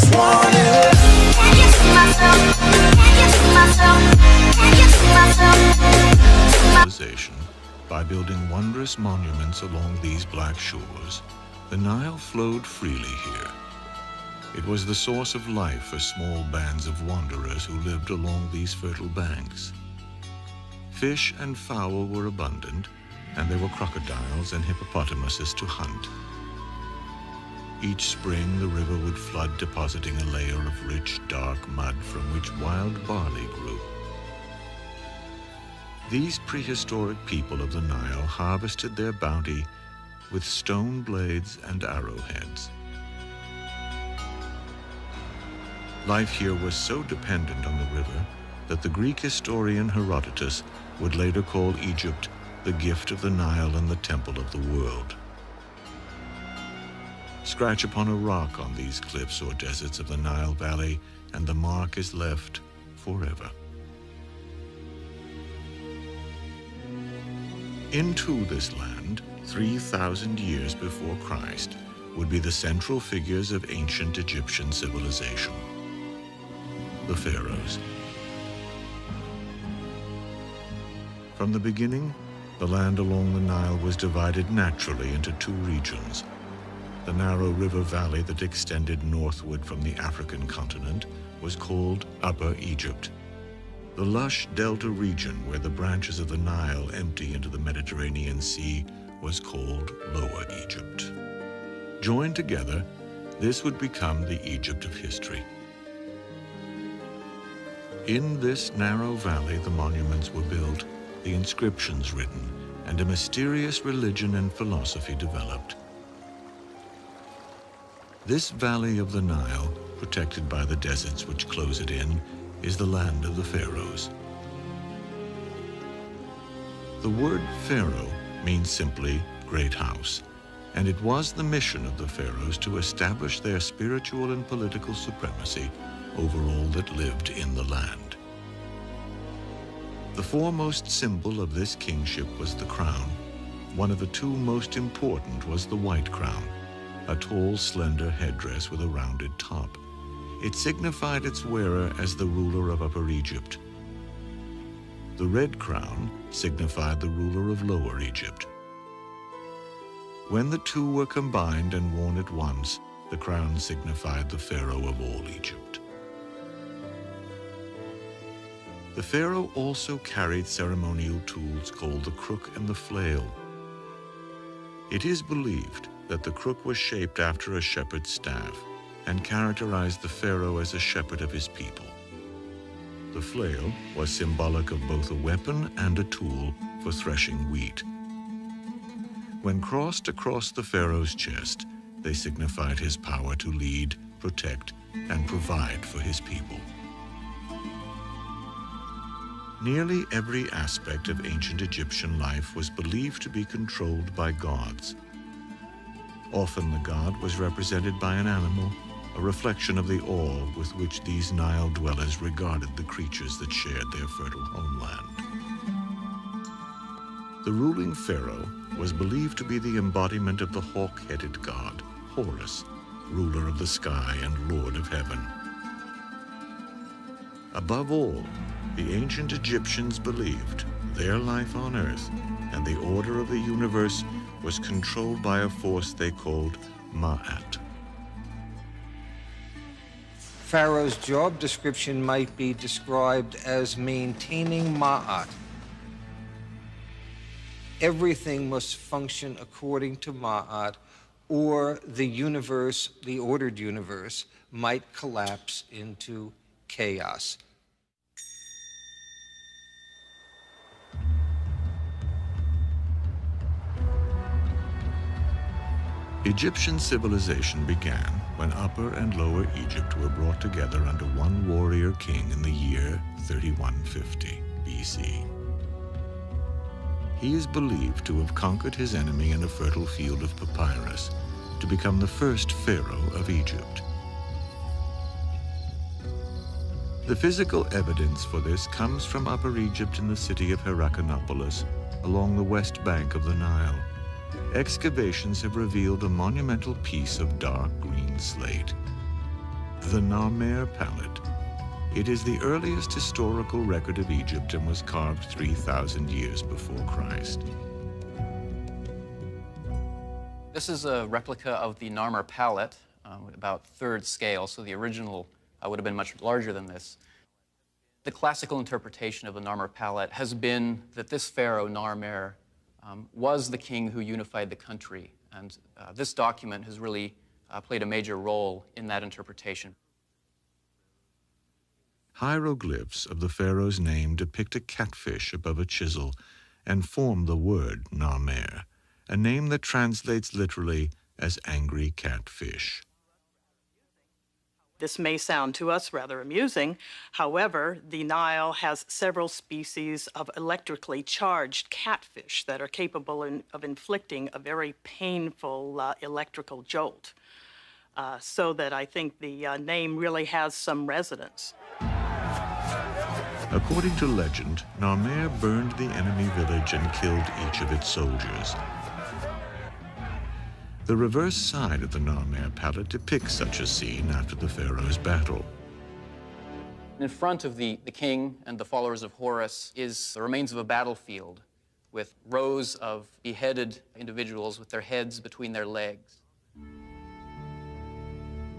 just want it. Can you see myself? Can you see myself? Can you see myself? Civilization, by building wondrous monuments along these black shores, the Nile flowed freely here. It was the source of life for small bands of wanderers who lived along these fertile banks. Fish and fowl were abundant, and there were crocodiles and hippopotamuses to hunt. Each spring, the river would flood, depositing a layer of rich, dark mud from which wild barley grew. These prehistoric people of the Nile harvested their bounty with stone blades and arrowheads. Life here was so dependent on the river that the Greek historian Herodotus would later call Egypt the gift of the Nile and the temple of the world. Scratch upon a rock on these cliffs or deserts of the Nile Valley, and the mark is left forever. Into this land, 3,000 years before Christ, would be the central figures of ancient Egyptian civilization, the pharaohs. From the beginning, the land along the Nile was divided naturally into two regions. The narrow river valley that extended northward from the African continent was called Upper Egypt. The lush delta region where the branches of the Nile empty into the Mediterranean Sea was called Lower Egypt. Joined together, this would become the Egypt of history. In this narrow valley, the monuments were built, the inscriptions written, and a mysterious religion and philosophy developed. This valley of the Nile, protected by the deserts which close it in, is the land of the pharaohs. The word pharaoh means simply great house, and it was the mission of the pharaohs to establish their spiritual and political supremacy over all that lived in the land. The foremost symbol of this kingship was the crown. One of the two most important was the white crown, a tall, slender headdress with a rounded top. It signified its wearer as the ruler of Upper Egypt. The red crown signified the ruler of Lower Egypt. When the two were combined and worn at once, the crown signified the pharaoh of all Egypt. The pharaoh also carried ceremonial tools called the crook and the flail. It is believed that the crook was shaped after a shepherd's staff and characterized the pharaoh as a shepherd of his people. The flail was symbolic of both a weapon and a tool for threshing wheat. When crossed across the pharaoh's chest, they signified his power to lead, protect, and provide for his people. Nearly every aspect of ancient Egyptian life was believed to be controlled by gods. Often the god was represented by an animal, a reflection of the awe with which these Nile dwellers regarded the creatures that shared their fertile homeland. The ruling pharaoh was believed to be the embodiment of the hawk-headed god, Horus, ruler of the sky and lord of heaven. Above all, the ancient Egyptians believed their life on earth and the order of the universe was controlled by a force they called Ma'at. Pharaoh's job description might be described as maintaining Ma'at. Everything must function according to Ma'at, or the universe, the ordered universe, might collapse into chaos. Egyptian civilization began when Upper and Lower Egypt were brought together under one warrior king in the year 3150 BC. He is believed to have conquered his enemy in a fertile field of papyrus to become the first pharaoh of Egypt. The physical evidence for this comes from Upper Egypt in the city of Heracleopolis, along the west bank of the Nile. Excavations have revealed a monumental piece of dark green slate. the Narmer palette. It is the earliest historical record of Egypt and was carved 3,000 years before Christ. This is a replica of the Narmer palette, about third scale, so the original would have been much larger than this. The classical interpretation of the Narmer palette has been that this pharaoh, Narmer, was the king who unified the country, and this document has really played a major role in that interpretation. Hieroglyphs of the pharaoh's name depict a catfish above a chisel and form the word Narmer, a name that translates literally as angry catfish. This may sound to us rather amusing. However, the Nile has several species of electrically charged catfish that are capable of inflicting a very painful electrical jolt. So that I think the name really has some resonance. According to legend, Narmer burned the enemy village and killed each of its soldiers. The reverse side of the Narmer palette depicts such a scene after the pharaoh's battle. In front of the king and the followers of Horus is the remains of a battlefield with rows of beheaded individuals with their heads between their legs.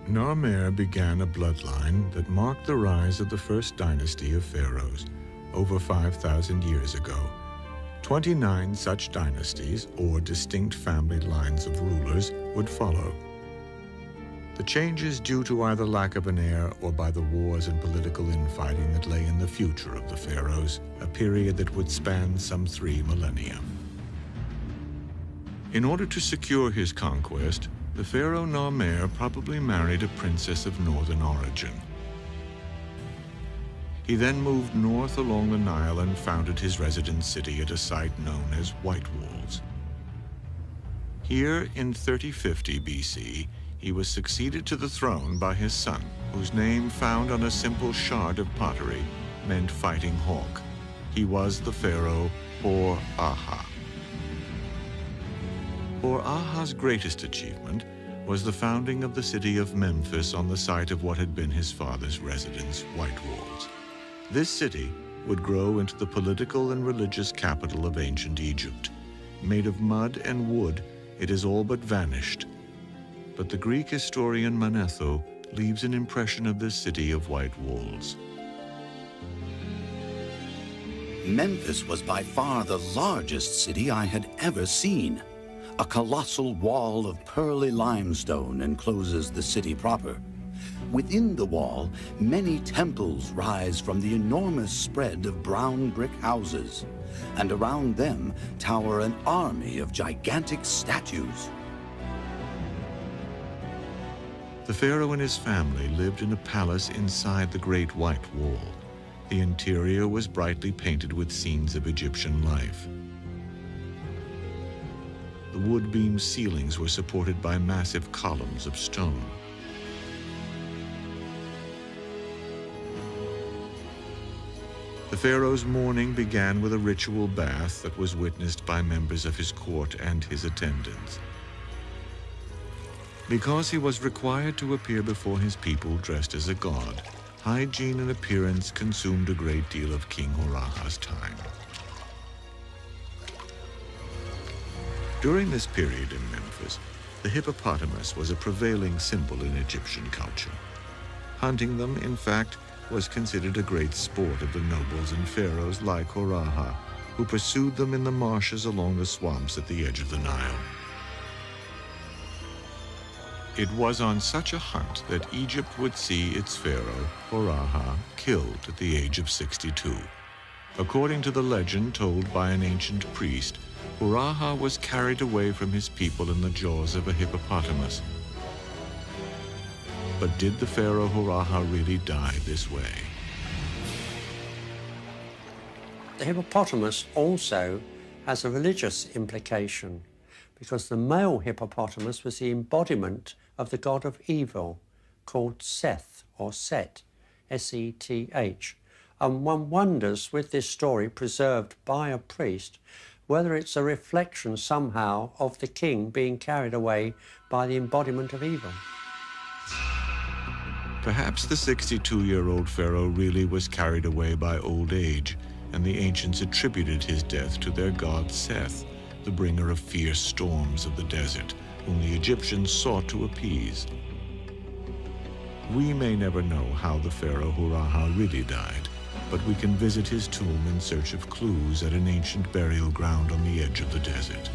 Narmer began a bloodline that marked the rise of the first dynasty of pharaohs over 5,000 years ago. 29 such dynasties, or distinct family lines of rulers, would follow. The changes due to either lack of an heir or by the wars and political infighting that lay in the future of the pharaohs, a period that would span some 3 millennia. In order to secure his conquest, the pharaoh Narmer probably married a princess of northern origin. He then moved north along the Nile and founded his residence city at a site known as White Walls. Here, in 3050 BC, he was succeeded to the throne by his son, whose name, found on a simple shard of pottery, meant fighting hawk. He was the pharaoh Hor-Aha. Hor-Aha's greatest achievement was the founding of the city of Memphis on the site of what had been his father's residence, White Walls. This city would grow into the political and religious capital of ancient Egypt. Made of mud and wood, it has all but vanished. But the Greek historian Manetho leaves an impression of this city of White Walls. Memphis was by far the largest city I had ever seen. A colossal wall of pearly limestone encloses the city proper. Within the wall, many temples rise from the enormous spread of brown brick houses, and around them tower an army of gigantic statues. The pharaoh and his family lived in a palace inside the Great White Wall. The interior was brightly painted with scenes of Egyptian life. The wood-beam ceilings were supported by massive columns of stone. The pharaoh's morning began with a ritual bath that was witnessed by members of his court and his attendants. Because he was required to appear before his people dressed as a god, hygiene and appearance consumed a great deal of King Hor-Aha's time. During this period in Memphis, the hippopotamus was a prevailing symbol in Egyptian culture. Hunting them, in fact, was considered a great sport of the nobles and pharaohs like Hor-Aha, who pursued them in the marshes along the swamps at the edge of the Nile. It was on such a hunt that Egypt would see its pharaoh, Hor-Aha, killed at the age of 62. According to the legend told by an ancient priest, Hor-Aha was carried away from his people in the jaws of a hippopotamus. But did the pharaoh Hor-Aha really die this way? The hippopotamus also has a religious implication, because the male hippopotamus was the embodiment of the god of evil, called Seth, or Set, S-E-T-H. And one wonders, with this story preserved by a priest, whether it's a reflection somehow of the king being carried away by the embodiment of evil. Perhaps the 62-year-old pharaoh really was carried away by old age, and the ancients attributed his death to their god Seth, the bringer of fierce storms of the desert, whom the Egyptians sought to appease. We may never know how the pharaoh Hurraha really died, but we can visit his tomb in search of clues at an ancient burial ground on the edge of the desert.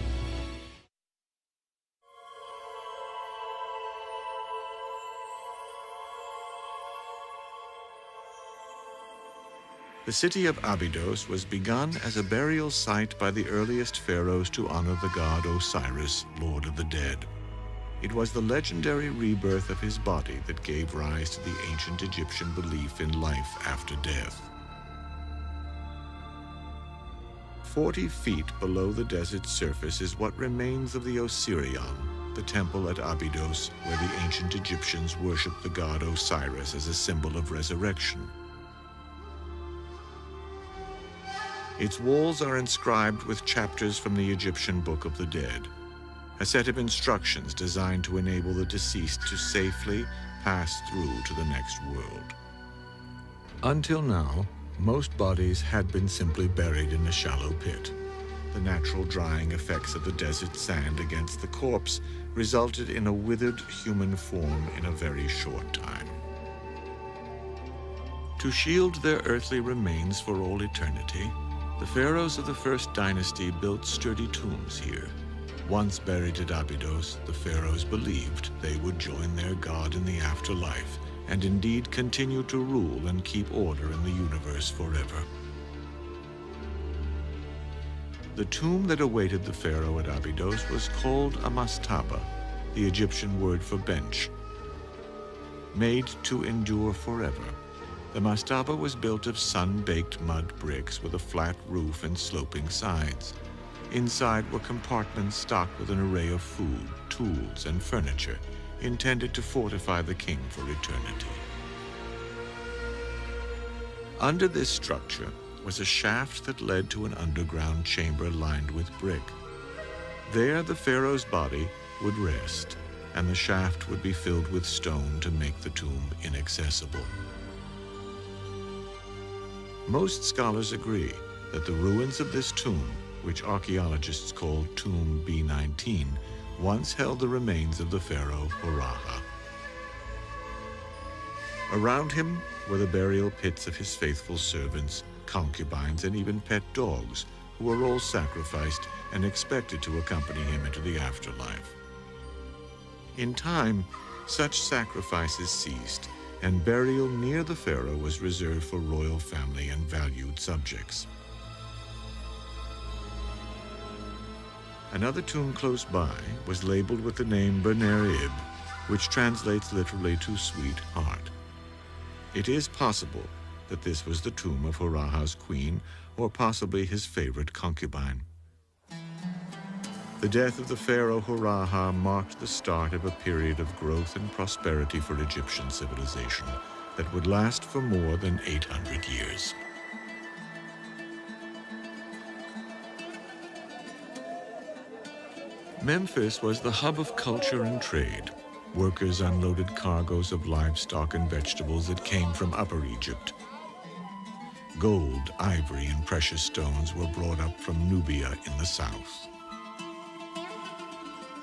The city of Abydos was begun as a burial site by the earliest pharaohs to honor the god Osiris, lord of the dead. It was the legendary rebirth of his body that gave rise to the ancient Egyptian belief in life after death. 40 feet below the desert's surface is what remains of the Osirion, the temple at Abydos, where the ancient Egyptians worshipped the god Osiris as a symbol of resurrection. Its walls are inscribed with chapters from the Egyptian Book of the Dead, a set of instructions designed to enable the deceased to safely pass through to the next world. Until now, most bodies had been simply buried in a shallow pit. The natural drying effects of the desert sand against the corpse resulted in a withered human form in a very short time. To shield their earthly remains for all eternity, the pharaohs of the first dynasty built sturdy tombs here. Once buried at Abydos, the pharaohs believed they would join their god in the afterlife, and indeed continue to rule and keep order in the universe forever. The tomb that awaited the pharaoh at Abydos was called a mastaba, the Egyptian word for bench. Made to endure forever, the mastaba was built of sun-baked mud bricks with a flat roof and sloping sides. Inside were compartments stocked with an array of food, tools, and furniture, intended to fortify the king for eternity. Under this structure was a shaft that led to an underground chamber lined with brick. There the pharaoh's body would rest, and the shaft would be filled with stone to make the tomb inaccessible. Most scholars agree that the ruins of this tomb, which archaeologists call Tomb B19, once held the remains of the pharaoh Hurraha. Around him were the burial pits of his faithful servants, concubines, and even pet dogs, who were all sacrificed and expected to accompany him into the afterlife. In time, such sacrifices ceased, and burial near the pharaoh was reserved for royal family and valued subjects. Another tomb close by was labeled with the name Bener-Ib, which translates literally to sweet heart. It is possible that this was the tomb of Hurraha's queen, or possibly his favorite concubine. The death of the pharaoh Hurraha marked the start of a period of growth and prosperity for Egyptian civilization that would last for more than 800 years. Memphis was the hub of culture and trade. Workers unloaded cargoes of livestock and vegetables that came from Upper Egypt. Gold, ivory, and precious stones were brought up from Nubia in the south.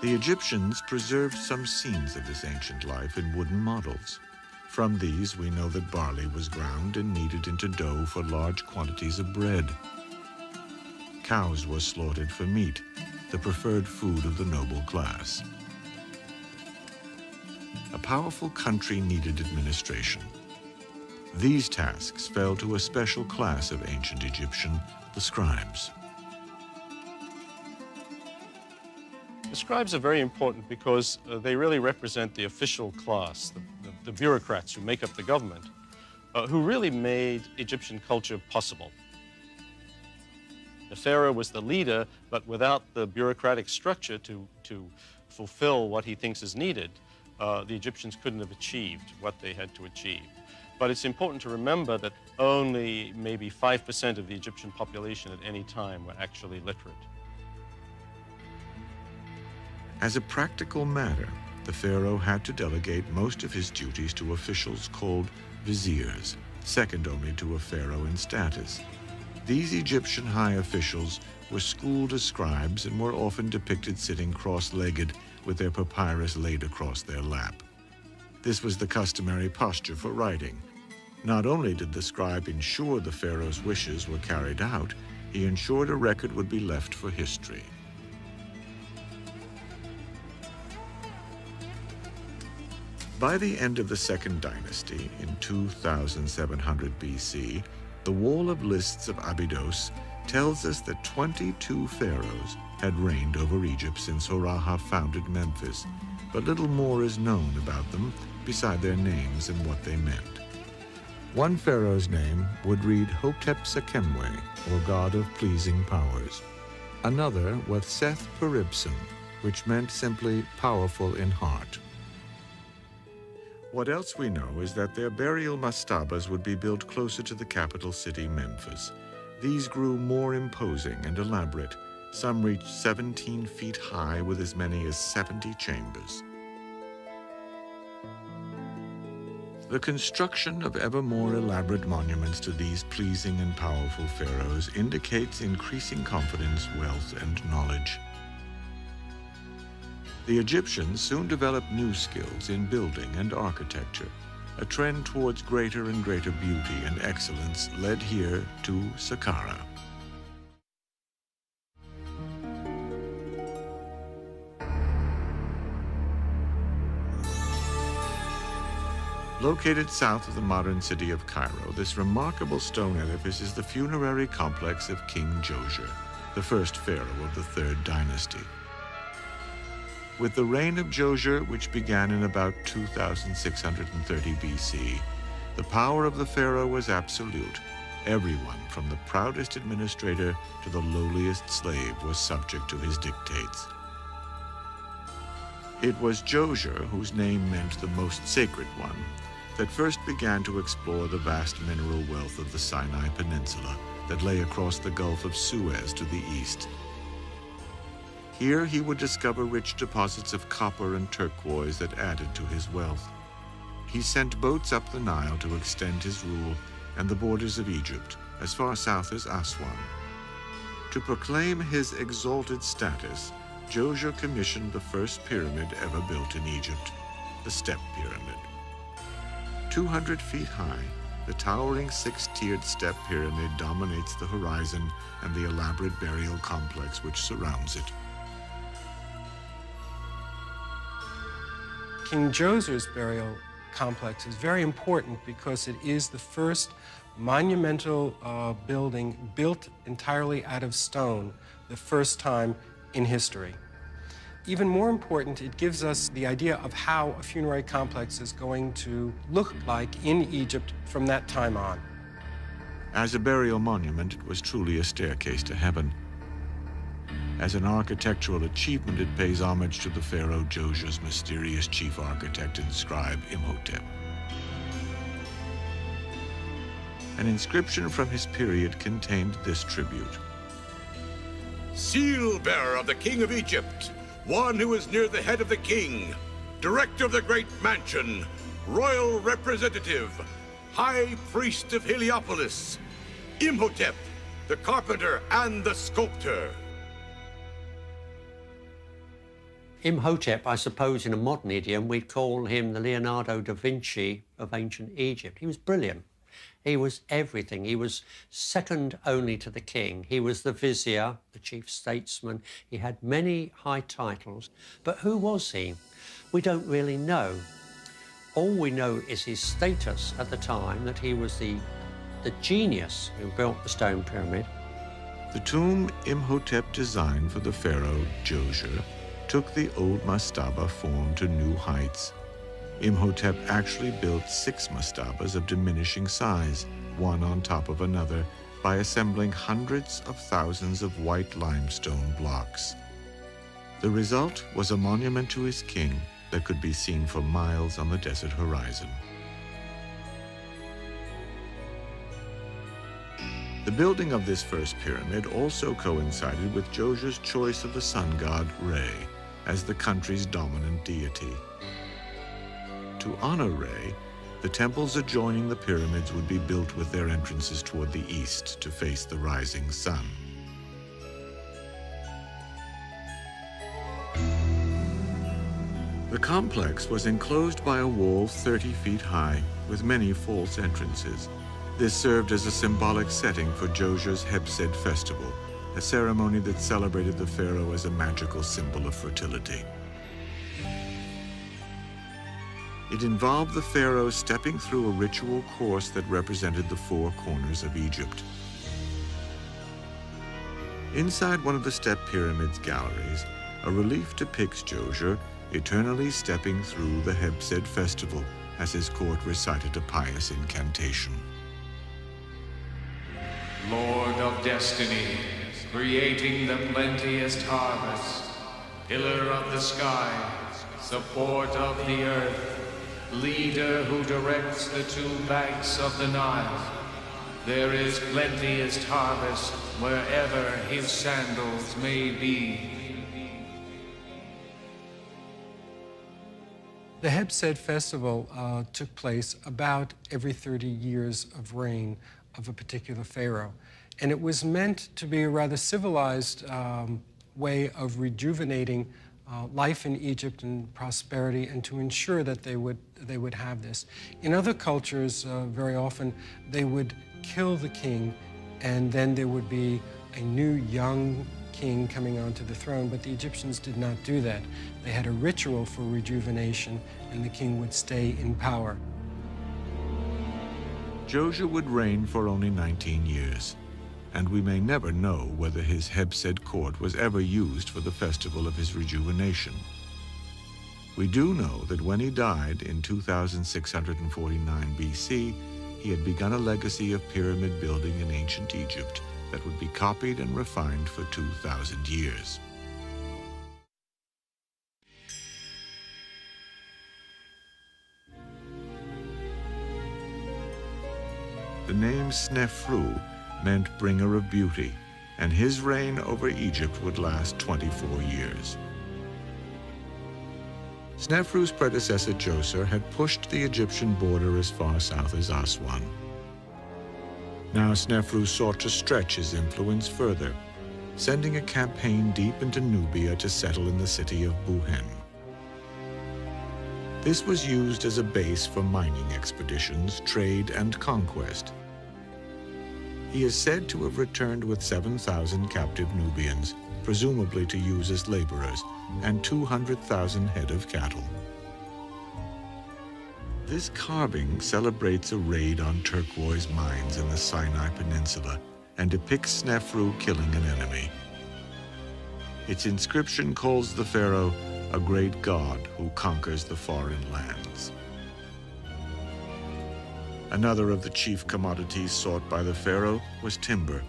The Egyptians preserved some scenes of this ancient life in wooden models. From these, we know that barley was ground and kneaded into dough for large quantities of bread. Cows were slaughtered for meat, the preferred food of the noble class. A powerful country needed administration. These tasks fell to a special class of ancient Egyptian, the scribes. The scribes are very important because they really represent the official class, the bureaucrats who make up the government, who really made Egyptian culture possible. The pharaoh was the leader, but without the bureaucratic structure to fulfill what he thinks is needed, the Egyptians couldn't have achieved what they had to achieve. But it's important to remember that only maybe 5% of the Egyptian population at any time were actually literate. As a practical matter, the pharaoh had to delegate most of his duties to officials called viziers, second only to a pharaoh in status. These Egyptian high officials were schooled as scribes and were often depicted sitting cross-legged with their papyrus laid across their lap. This was the customary posture for writing. Not only did the scribe ensure the pharaoh's wishes were carried out, he ensured a record would be left for history. By the end of the Second Dynasty, in 2700 BC, the Wall of Lists of Abydos tells us that 22 pharaohs had reigned over Egypt since Hurraha founded Memphis, but little more is known about them beside their names and what they meant. One pharaoh's name would read Hotep Sekemwe, or God of Pleasing Powers. Another was Seth Peribsen, which meant simply powerful in heart. What else we know is that their burial mastabas would be built closer to the capital city, Memphis. These grew more imposing and elaborate. Some reached 17 feet high with as many as 70 chambers. The construction of ever more elaborate monuments to these pleasing and powerful pharaohs indicates increasing confidence, wealth, and knowledge. The Egyptians soon developed new skills in building and architecture. A trend towards greater and greater beauty and excellence led here to Saqqara. Located south of the modern city of Cairo, this remarkable stone edifice is the funerary complex of King Djoser, the first pharaoh of the Third Dynasty. With the reign of Djoser, which began in about 2630 BC, the power of the pharaoh was absolute. Everyone, from the proudest administrator to the lowliest slave, was subject to his dictates. It was Djoser, whose name meant the most sacred one, that first began to explore the vast mineral wealth of the Sinai Peninsula that lay across the Gulf of Suez to the east. Here he would discover rich deposits of copper and turquoise that added to his wealth. He sent boats up the Nile to extend his rule and the borders of Egypt as far south as Aswan. To proclaim his exalted status, Djoser commissioned the first pyramid ever built in Egypt, the Step Pyramid. 200 feet high, the towering six-tiered step pyramid dominates the horizon and the elaborate burial complex which surrounds it. King Djoser's burial complex is very important because it is the first monumental building built entirely out of stone, the first time in history. Even more important, it gives us the idea of how a funerary complex is going to look like in Egypt from that time on. As a burial monument, it was truly a staircase to heaven. As an architectural achievement, it pays homage to the pharaoh Djoser's mysterious chief architect and scribe Imhotep. An inscription from his period contained this tribute. Seal bearer of the King of Egypt, one who is near the head of the king, director of the great mansion, royal representative, high priest of Heliopolis, Imhotep, the carpenter and the sculptor. Imhotep, I suppose in a modern idiom, we'd call him the Leonardo da Vinci of ancient Egypt. He was brilliant. He was everything. He was second only to the king. He was the vizier, the chief statesman. He had many high titles. But who was he? We don't really know. All we know is his status at the time, that he was the genius who built the stone pyramid. The tomb Imhotep designed for the pharaoh Djoser took the old mastaba form to new heights. Imhotep actually built 6 mastabas of diminishing size, one on top of another, by assembling hundreds of thousands of white limestone blocks. The result was a monument to his king that could be seen for miles on the desert horizon. The building of this first pyramid also coincided with Djoser's choice of the sun god Re as the country's dominant deity. To honor Re, the temples adjoining the pyramids would be built with their entrances toward the east to face the rising sun. The complex was enclosed by a wall 30 feet high with many false entrances. This served as a symbolic setting for Djoser's Hebsed festival, a ceremony that celebrated the pharaoh as a magical symbol of fertility. It involved the pharaoh stepping through a ritual course that represented the four corners of Egypt. Inside one of the step pyramid's galleries, a relief depicts Djoser eternally stepping through the Hebsed festival as his court recited a pious incantation. Lord of destiny, creating the plenteous harvest, pillar of the sky, support of the earth, leader who directs the two banks of the Nile. There is plenteous harvest wherever his sandals may be. The Hebsed festival took place about every 30 years of reign of a particular pharaoh. And it was meant to be a rather civilized way of rejuvenating life in Egypt and prosperity, and to ensure that they would have this. In other cultures, very often, they would kill the king, and then there would be a new young king coming onto the throne, but the Egyptians did not do that. They had a ritual for rejuvenation, and the king would stay in power. Djoser would reign for only 19 years, and we may never know whether his Hebsed court was ever used for the festival of his rejuvenation. We do know that when he died in 2649 BC, he had begun a legacy of pyramid building in ancient Egypt that would be copied and refined for 2,000 years. The name Snefru meant bringer of beauty, and his reign over Egypt would last 24 years. Snefru's predecessor Djoser had pushed the Egyptian border as far south as Aswan. Now Snefru sought to stretch his influence further, sending a campaign deep into Nubia to settle in the city of Buhen. This was used as a base for mining expeditions, trade, and conquest. He is said to have returned with 7,000 captive Nubians, presumably to use as laborers, and 200,000 head of cattle. This carving celebrates a raid on turquoise mines in the Sinai Peninsula and depicts Snefru killing an enemy. Its inscription calls the pharaoh a great god who conquers the foreign lands. Another of the chief commodities sought by the pharaoh was timber.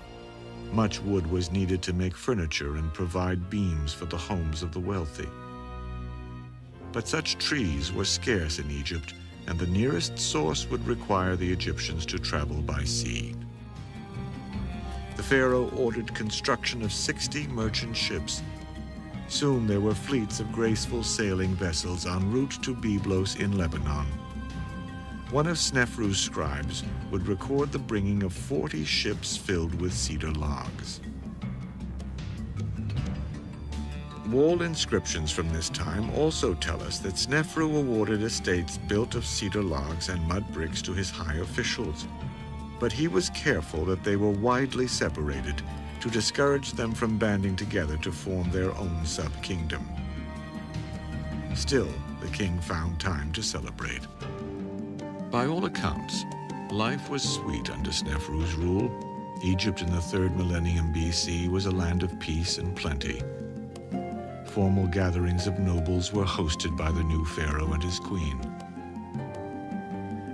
Much wood was needed to make furniture and provide beams for the homes of the wealthy. But such trees were scarce in Egypt, and the nearest source would require the Egyptians to travel by sea. The pharaoh ordered construction of 60 merchant ships. Soon there were fleets of graceful sailing vessels en route to Byblos in Lebanon. One of Snefru's scribes would record the bringing of 40 ships filled with cedar logs. Wall inscriptions from this time also tell us that Snefru awarded estates built of cedar logs and mud bricks to his high officials, but he was careful that they were widely separated to discourage them from banding together to form their own sub-kingdom. Still, the king found time to celebrate. By all accounts, life was sweet under Snefru's rule. Egypt in the 3rd millennium BC was a land of peace and plenty. Formal gatherings of nobles were hosted by the new pharaoh and his queen.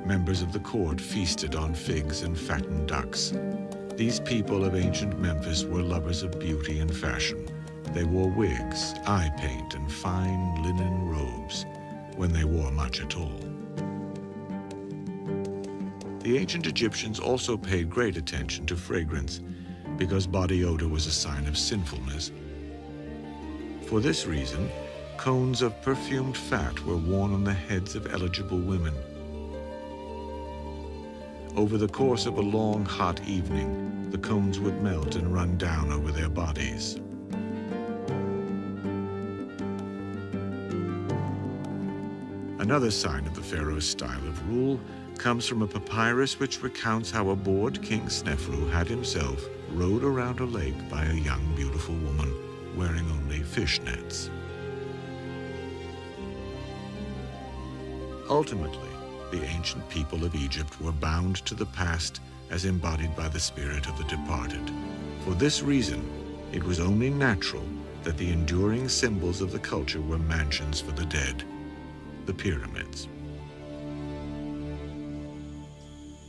Members of the court feasted on figs and fattened ducks. These people of ancient Memphis were lovers of beauty and fashion. They wore wigs, eye paint, and fine linen robes, when they wore much at all. The ancient Egyptians also paid great attention to fragrance, because body odor was a sign of sinfulness. For this reason, cones of perfumed fat were worn on the heads of eligible women. Over the course of a long, hot evening, the cones would melt and run down over their bodies. Another sign of the pharaoh's style of rule comes from a papyrus which recounts how a bored King Snefru had himself rowed around a lake by a young, beautiful woman wearing only fishnets. Ultimately, the ancient people of Egypt were bound to the past as embodied by the spirit of the departed. For this reason, it was only natural that the enduring symbols of the culture were mansions for the dead, the pyramids.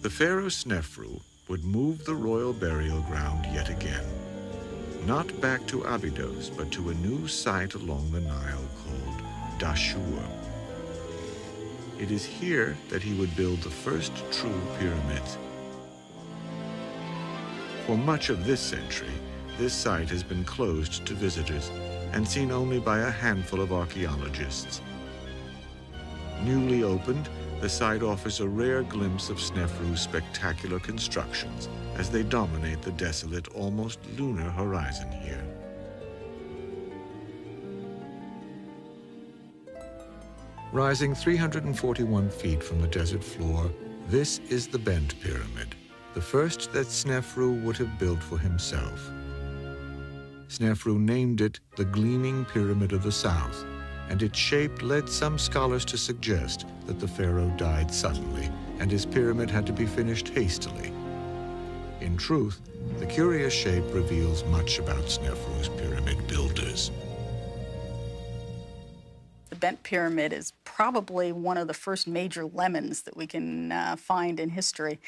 The pharaoh Snefru would move the royal burial ground yet again, not back to Abydos, but to a new site along the Nile called Dashur. It is here that he would build the first true pyramids. For much of this century, this site has been closed to visitors and seen only by a handful of archaeologists. Newly opened, the site offers a rare glimpse of Snefru's spectacular constructions as they dominate the desolate, almost lunar horizon here. Rising 341 feet from the desert floor, this is the Bent Pyramid, the first that Snefru would have built for himself. Snefru named it the Gleaming Pyramid of the South, and its shape led some scholars to suggest that the pharaoh died suddenly and his pyramid had to be finished hastily. In truth, the curious shape reveals much about Snefru's pyramid builders. The Bent Pyramid is probably one of the first major lemons that we can find in history.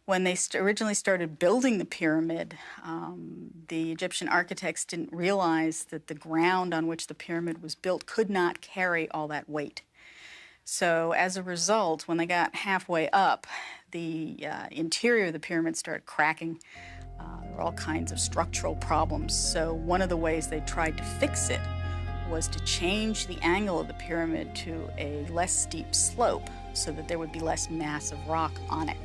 When they originally started building the pyramid, the Egyptian architects didn't realize that the ground on which the pyramid was built could not carry all that weight. So as a result, when they got halfway up, the interior of the pyramid started cracking. There were all kinds of structural problems. So one of the ways they tried to fix it was to change the angle of the pyramid to a less steep slope so that there would be less mass of rock on it.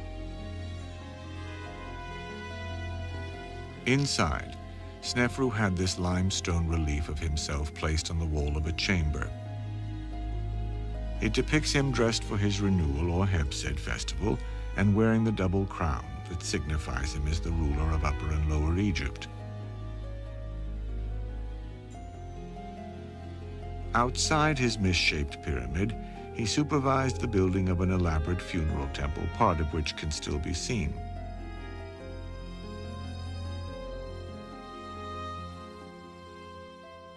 Inside, Snefru had this limestone relief of himself placed on the wall of a chamber. It depicts him dressed for his renewal or Hebsed festival and wearing the double crown that signifies him as the ruler of Upper and Lower Egypt. Outside his misshaped pyramid, he supervised the building of an elaborate funeral temple, part of which can still be seen.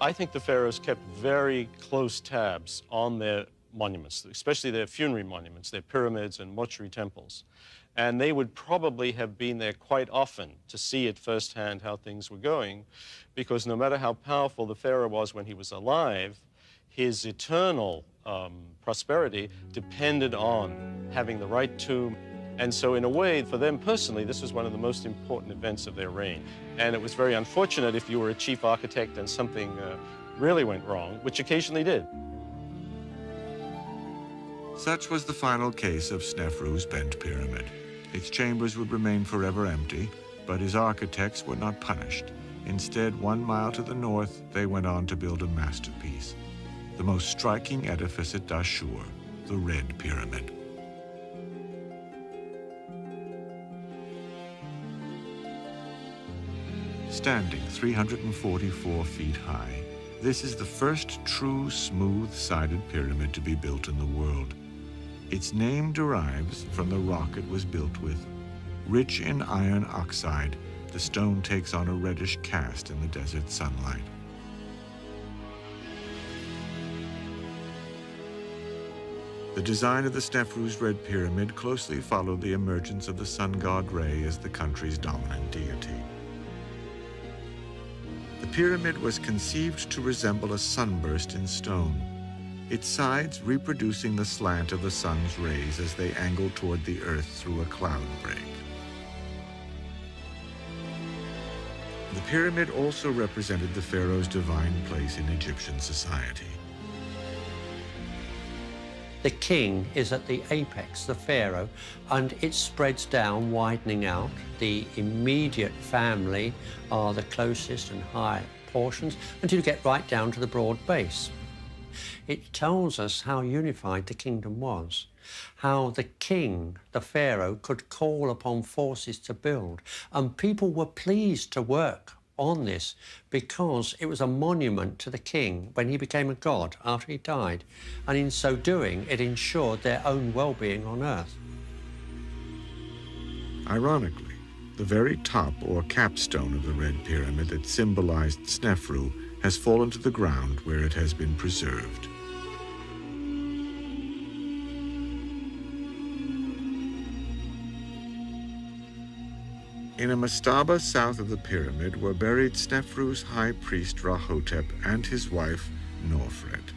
I think the pharaohs kept very close tabs on their monuments, especially their funerary monuments, their pyramids and mortuary temples. And they would probably have been there quite often to see at firsthand how things were going, because no matter how powerful the pharaoh was when he was alive, his eternal prosperity depended on having the right tomb. And so in a way, for them personally, this was one of the most important events of their reign. And it was very unfortunate if you were a chief architect and something really went wrong, which occasionally did. Such was the final case of Snefru's Bent Pyramid. Its chambers would remain forever empty, but his architects were not punished. Instead, 1 mile to the north, they went on to build a masterpiece, the most striking edifice at Dashur, the Red Pyramid. Standing 344 feet high, this is the first true smooth-sided pyramid to be built in the world. Its name derives from the rock it was built with. Rich in iron oxide, the stone takes on a reddish cast in the desert sunlight. The design of the Snefru's Red Pyramid closely followed the emergence of the sun god Re as the country's dominant deity. The pyramid was conceived to resemble a sunburst in stone, its sides reproducing the slant of the sun's rays as they angled toward the earth through a cloud break. The pyramid also represented the pharaoh's divine place in Egyptian society. The king is at the apex, the pharaoh, and it spreads down, widening out. The immediate family are the closest and higher portions until you get right down to the broad base. It tells us how unified the kingdom was, how the king, the pharaoh, could call upon forces to build, and people were pleased to work on this because it was a monument to the king when he became a god after he died, and in so doing it ensured their own well-being on earth. Ironically, the very top or capstone of the Red Pyramid that symbolized Snefru has fallen to the ground where it has been preserved. In a mastaba south of the pyramid were buried Snefru's high priest Rahotep and his wife Norfred.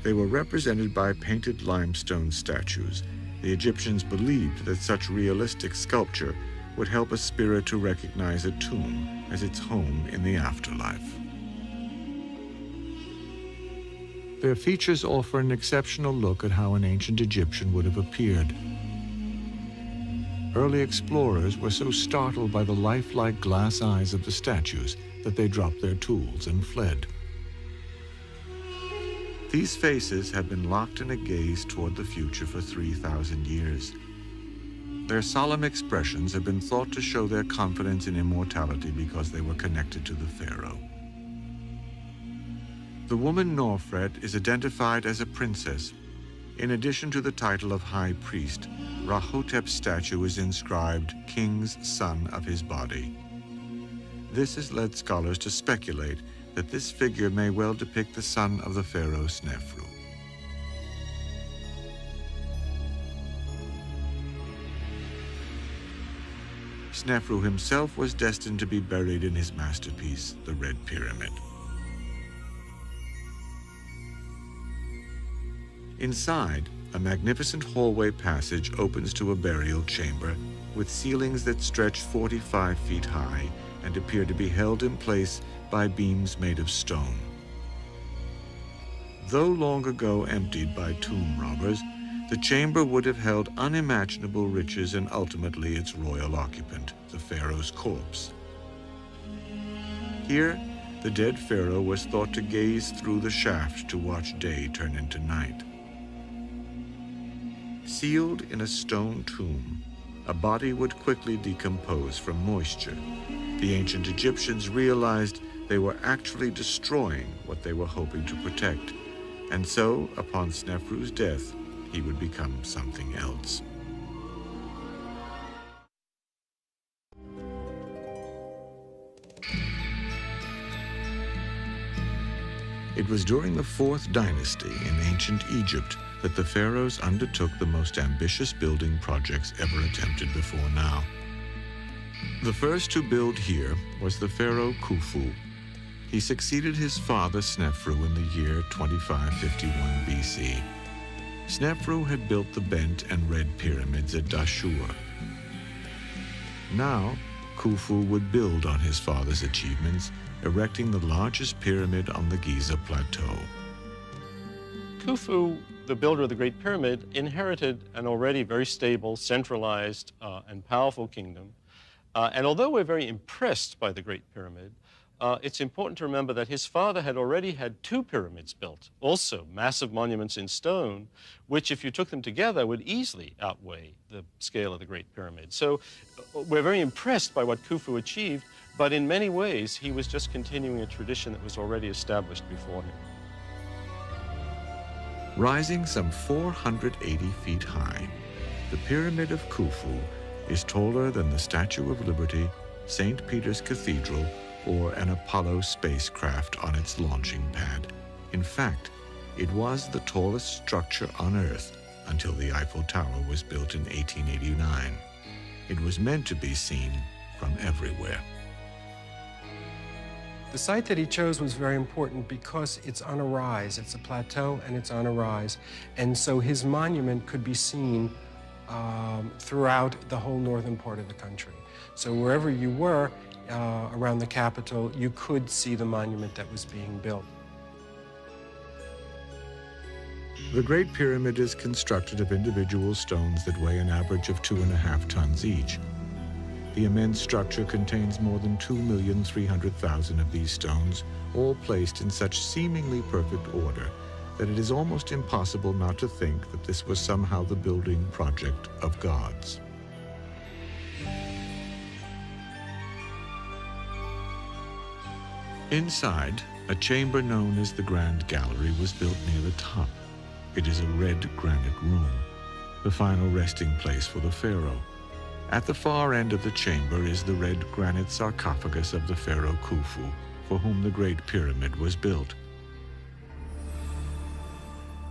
They were represented by painted limestone statues. The Egyptians believed that such realistic sculpture would help a spirit to recognize a tomb as its home in the afterlife. Their features offer an exceptional look at how an ancient Egyptian would have appeared. Early explorers were so startled by the lifelike glass eyes of the statues that they dropped their tools and fled. These faces have been locked in a gaze toward the future for 3,000 years. Their solemn expressions have been thought to show their confidence in immortality because they were connected to the pharaoh. The woman Norfred is identified as a princess. In addition to the title of high priest, Rahotep's statue is inscribed King's Son of his Body. This has led scholars to speculate that this figure may well depict the son of the pharaoh Snefru. Snefru himself was destined to be buried in his masterpiece, the Red Pyramid. Inside, a magnificent hallway passage opens to a burial chamber with ceilings that stretch 45 feet high and appear to be held in place by beams made of stone. Though long ago emptied by tomb robbers, the chamber would have held unimaginable riches and ultimately its royal occupant, the pharaoh's corpse. Here, the dead pharaoh was thought to gaze through the shaft to watch day turn into night. Sealed in a stone tomb, a body would quickly decompose from moisture. The ancient Egyptians realized they were actually destroying what they were hoping to protect, and so, upon Snefru's death, he would become something else. It was during the 4th dynasty in ancient Egypt that the pharaohs undertook the most ambitious building projects ever attempted before now. The first to build here was the pharaoh Khufu. He succeeded his father Snefru in the year 2551 BC. Snefru had built the Bent and Red pyramids at Dashur. Now, Khufu would build on his father's achievements, erecting the largest pyramid on the Giza Plateau. Khufu, the builder of the Great Pyramid, inherited an already very stable, centralized, and powerful kingdom. And although we're very impressed by the Great Pyramid, it's important to remember that his father had already had 2 pyramids built, also massive monuments in stone, which, if you took them together, would easily outweigh the scale of the Great Pyramid. So we're very impressed by what Khufu achieved, but in many ways, he was just continuing a tradition that was already established before him. Rising some 480 feet high, the Pyramid of Khufu is taller than the Statue of Liberty, St. Peter's Cathedral, or an Apollo spacecraft on its launching pad. In fact, it was the tallest structure on Earth until the Eiffel Tower was built in 1889. It was meant to be seen from everywhere. The site that he chose was very important because it's on a rise. It's a plateau and it's on a rise. And so his monument could be seen throughout the whole northern part of the country. So wherever you were around the capital, you could see the monument that was being built. The Great Pyramid is constructed of individual stones that weigh an average of 2.5 tons each. The immense structure contains more than 2,300,000 of these stones, all placed in such seemingly perfect order that it is almost impossible not to think that this was somehow the building project of gods. Inside, a chamber known as the Grand Gallery was built near the top. It is a red granite room, the final resting place for the pharaoh. At the far end of the chamber is the red granite sarcophagus of the pharaoh Khufu, for whom the Great Pyramid was built.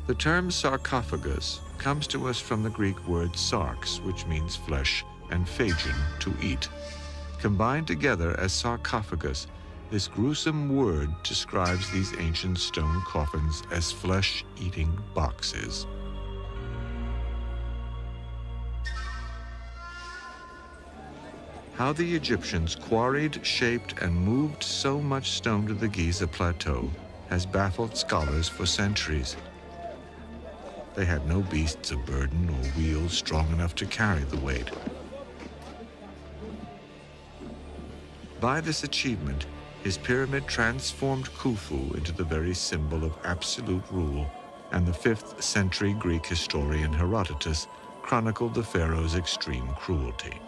The term sarcophagus comes to us from the Greek word sarx, which means flesh, and phagein, to eat. Combined together as sarcophagus, this gruesome word describes these ancient stone coffins as flesh-eating boxes. How the Egyptians quarried, shaped, and moved so much stone to the Giza Plateau has baffled scholars for centuries. They had no beasts of burden or wheels strong enough to carry the weight. By this achievement, his pyramid transformed Khufu into the very symbol of absolute rule, and the 5th century Greek historian Herodotus chronicled the pharaoh's extreme cruelty.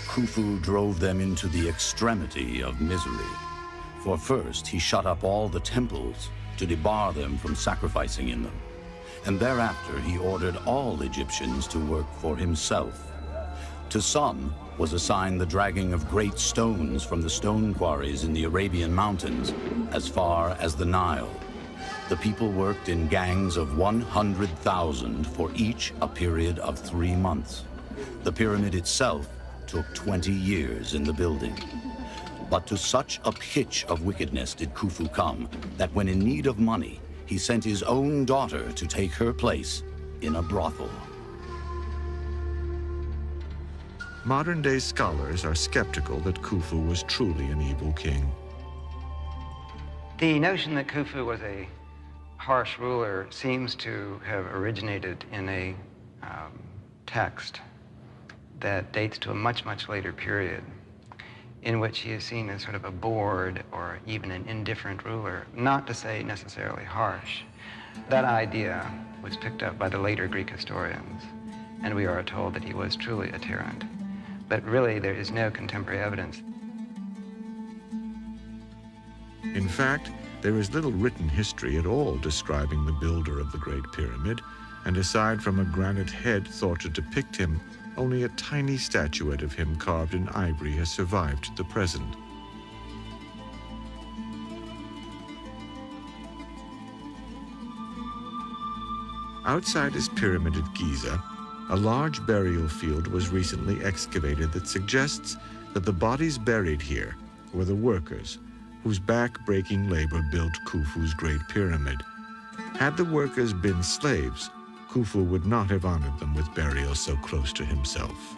Khufu drove them into the extremity of misery. For first, he shut up all the temples to debar them from sacrificing in them. And thereafter, he ordered all Egyptians to work for himself. To some was assigned the dragging of great stones from the stone quarries in the Arabian mountains as far as the Nile. The people worked in gangs of 100,000 for each a period of 3 months. The pyramid itself took 20 years in the building. But to such a pitch of wickedness did Khufu come that when in need of money, he sent his own daughter to take her place in a brothel. Modern-day scholars are skeptical that Khufu was truly an evil king. The notion that Khufu was a harsh ruler seems to have originated in a text that dates to a much, much later period, in which he is seen as sort of a bored or even an indifferent ruler, not to say necessarily harsh. That idea was picked up by the later Greek historians, and we are told that he was truly a tyrant. But really, there is no contemporary evidence. In fact, there is little written history at all describing the builder of the Great Pyramid, and aside from a granite head thought to depict him, only a tiny statuette of him carved in ivory has survived to the present. Outside his pyramid at Giza, a large burial field was recently excavated that suggests that the bodies buried here were the workers whose back-breaking labor built Khufu's Great Pyramid. Had the workers been slaves, Khufu would not have honored them with burial so close to himself.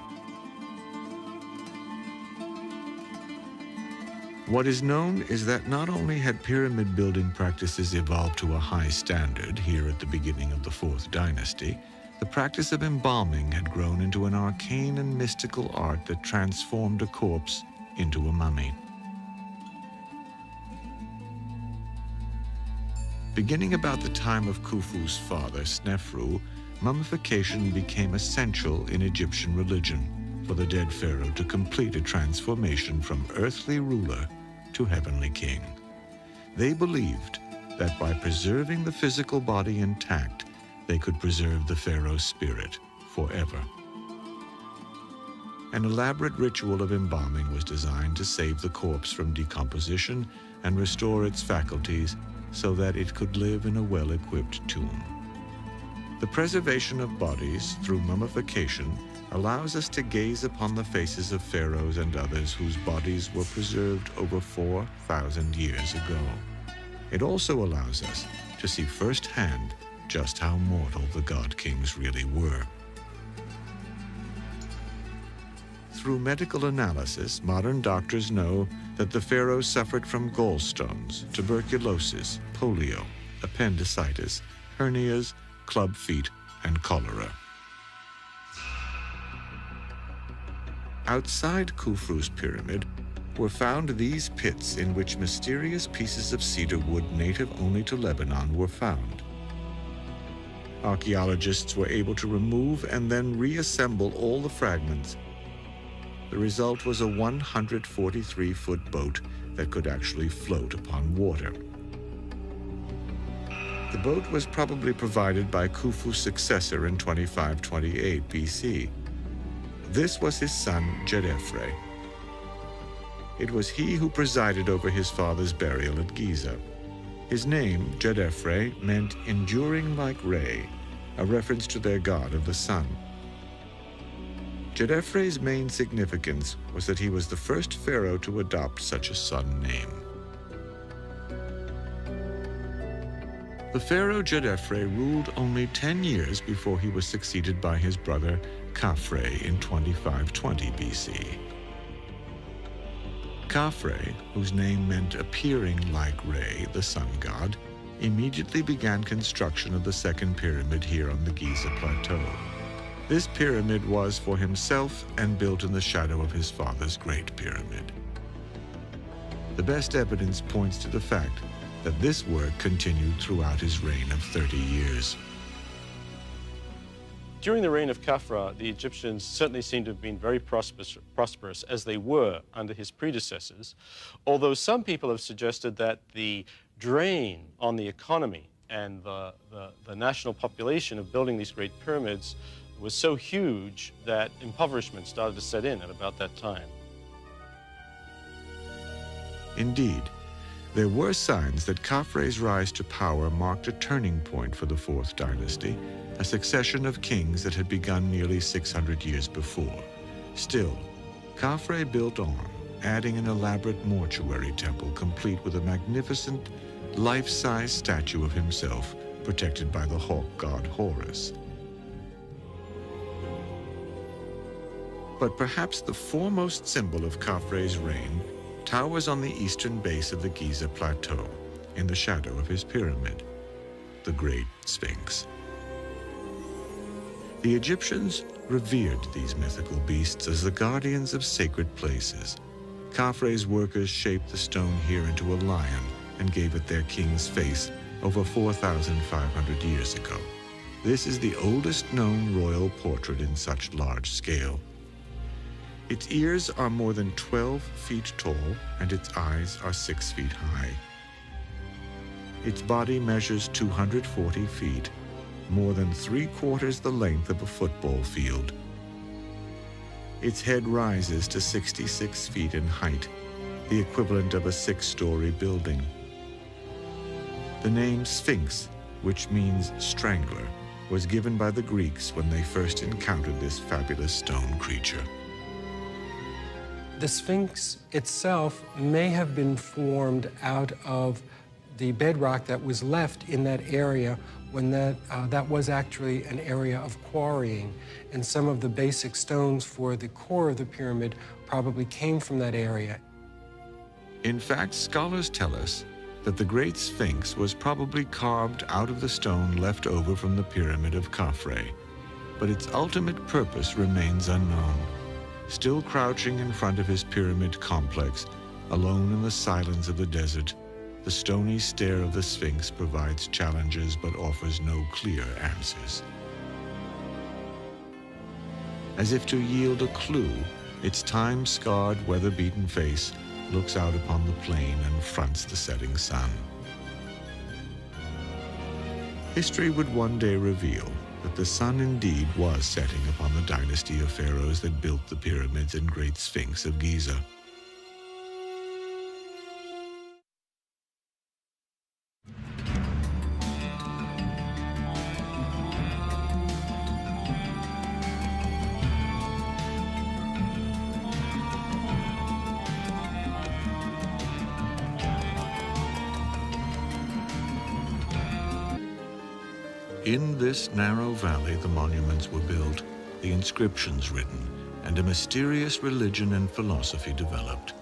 What is known is that not only had pyramid building practices evolved to a high standard here at the beginning of the 4th dynasty, the practice of embalming had grown into an arcane and mystical art that transformed a corpse into a mummy. Beginning about the time of Khufu's father, Snefru, mummification became essential in Egyptian religion for the dead pharaoh to complete a transformation from earthly ruler to heavenly king. They believed that by preserving the physical body intact, they could preserve the pharaoh's spirit forever. An elaborate ritual of embalming was designed to save the corpse from decomposition and restore its faculties so that it could live in a well-equipped tomb. The preservation of bodies through mummification allows us to gaze upon the faces of pharaohs and others whose bodies were preserved over 4,000 years ago. It also allows us to see firsthand just how mortal the god kings really were. through medical analysis, modern doctors know that the pharaoh suffered from gallstones, tuberculosis, polio, appendicitis, hernias, club feet, and cholera. Outside Khufu's pyramid were found these pits in which mysterious pieces of cedar wood native only to Lebanon were found. Archaeologists were able to remove and then reassemble all the fragments. The result was a 143-foot boat that could actually float upon water. The boat was probably provided by Khufu's successor in 2528 BC. This was his son, Djedefre. It was he who presided over his father's burial at Giza. His name, Djedefre, meant enduring like Re, a reference to their god of the sun. Djedefre's main significance was that he was the first pharaoh to adopt such a sun name. The pharaoh Djedefre ruled only 10 years before he was succeeded by his brother Khafre in 2520 BC. Khafre, whose name meant appearing like Re, the sun god, immediately began construction of the second pyramid here on the Giza Plateau. This pyramid was for himself and built in the shadow of his father's Great Pyramid. The best evidence points to the fact that this work continued throughout his reign of 30 years. During the reign of Khafra, the Egyptians certainly seem to have been very prosperous, as they were under his predecessors, although some people have suggested that the drain on the economy and the national population of building these great pyramids was so huge that impoverishment started to set in at about that time. Indeed, there were signs that Khafre's rise to power marked a turning point for the Fourth Dynasty, a succession of kings that had begun nearly 600 years before. Still, Khafre built on, adding an elaborate mortuary temple complete with a magnificent, life-size statue of himself protected by the hawk god Horus. But perhaps the foremost symbol of Khafre's reign towers on the eastern base of the Giza Plateau, in the shadow of his pyramid, the Great Sphinx. The Egyptians revered these mythical beasts as the guardians of sacred places. Khafre's workers shaped the stone here into a lion and gave it their king's face over 4,500 years ago. This is the oldest known royal portrait in such large scale. Its ears are more than 12 feet tall, and its eyes are 6 feet high. Its body measures 240 feet, more than 3/4 the length of a football field. Its head rises to 66 feet in height, the equivalent of a 6-story building. The name Sphinx, which means strangler, was given by the Greeks when they first encountered this fabulous stone creature. The Sphinx itself may have been formed out of the bedrock that was left in that area when that was actually an area of quarrying. And some of the basic stones for the core of the pyramid probably came from that area. In fact, scholars tell us that the Great Sphinx was probably carved out of the stone left over from the Pyramid of Khafre, but its ultimate purpose remains unknown. Still crouching in front of his pyramid complex, alone in the silence of the desert, the stony stare of the Sphinx provides challenges but offers no clear answers. As if to yield a clue, its time-scarred, weather-beaten face looks out upon the plain and fronts the setting sun. History would one day reveal that the sun indeed was setting upon the dynasty of pharaohs that built the pyramids and Great Sphinx of Giza. In this narrow valley the monuments were built, the inscriptions written, and a mysterious religion and philosophy developed.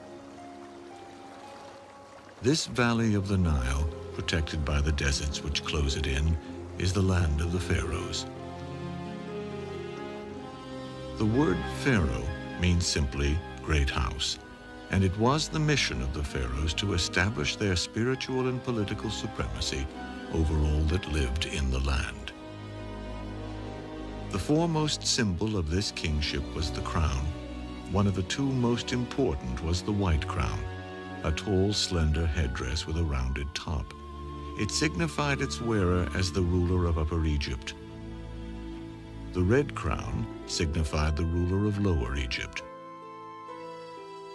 This valley of the Nile, protected by the deserts which close it in, is the land of the pharaohs. The word pharaoh means simply great house, and it was the mission of the pharaohs to establish their spiritual and political supremacy over all that lived in the land. The foremost symbol of this kingship was the crown. One of the two most important was the white crown, a tall, slender headdress with a rounded top. It signified its wearer as the ruler of Upper Egypt. The red crown signified the ruler of Lower Egypt.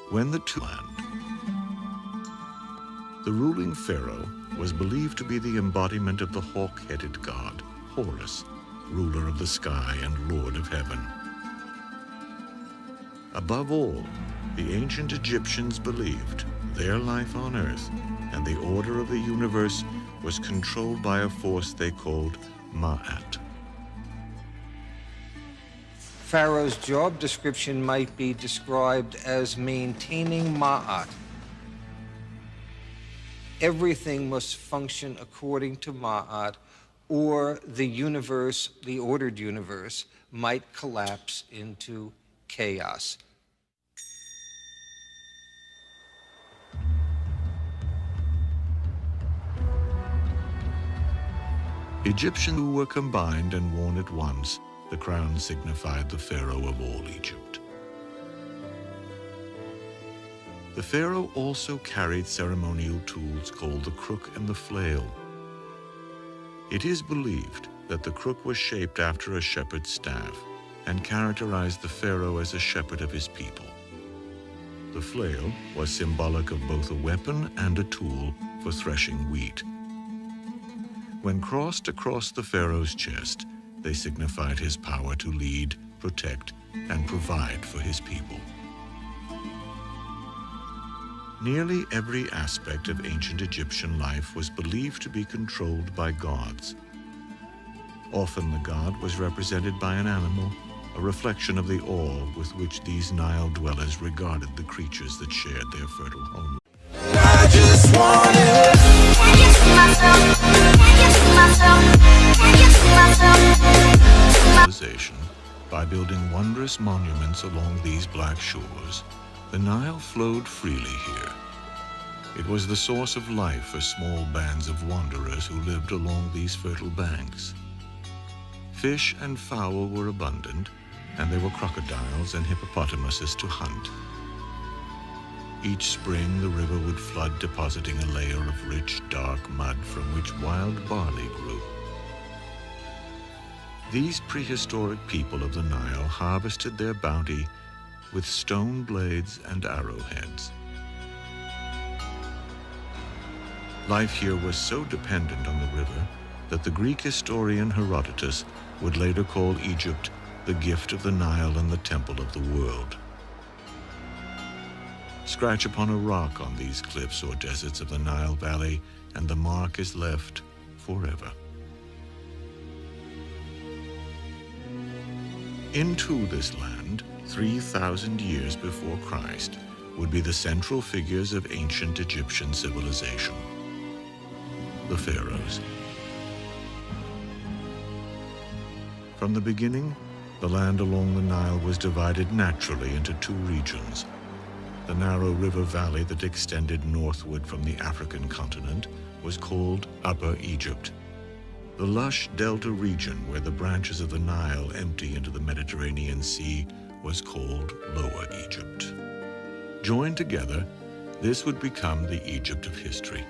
When the two land, the ruling pharaoh was believed to be the embodiment of the hawk-headed god, Horus, ruler of the sky and lord of heaven. Above all, the ancient Egyptians believed their life on earth and the order of the universe was controlled by a force they called Ma'at. Pharaoh's job description might be described as maintaining Ma'at. Everything must function according to Ma'at, or the universe, the ordered universe, might collapse into chaos. Egyptians who were combined and worn at once, the crown signified the pharaoh of all Egypt. The pharaoh also carried ceremonial tools called the crook and the flail. It is believed that the crook was shaped after a shepherd's staff and characterized the pharaoh as a shepherd of his people. The flail was symbolic of both a weapon and a tool for threshing wheat. When crossed across the pharaoh's chest, they signified his power to lead, protect, and provide for his people. Nearly every aspect of ancient Egyptian life was believed to be controlled by gods. Often the god was represented by an animal, a reflection of the awe with which these Nile dwellers regarded the creatures that shared their fertile home. I just wanna. Can you see myself? Can you see myself? Can you see myself? Civilization, by building wondrous monuments along these black shores, the Nile flowed freely here. It was the source of life for small bands of wanderers who lived along these fertile banks. Fish and fowl were abundant, and there were crocodiles and hippopotamuses to hunt. Each spring, the river would flood, depositing a layer of rich, dark mud from which wild barley grew. These prehistoric people of the Nile harvested their bounty with stone blades and arrowheads. Life here was so dependent on the river that the Greek historian Herodotus would later call Egypt the gift of the Nile and the temple of the world. Scratch upon a rock on these cliffs or deserts of the Nile Valley, and the mark is left forever. Into this land, 3,000 years before Christ, would be the central figures of ancient Egyptian civilization, the pharaohs. From the beginning, the land along the Nile was divided naturally into two regions. The narrow river valley that extended northward from the African continent was called Upper Egypt. The lush delta region where the branches of the Nile empty into the Mediterranean Sea was called Lower Egypt. Joined together, this would become the Egypt of history.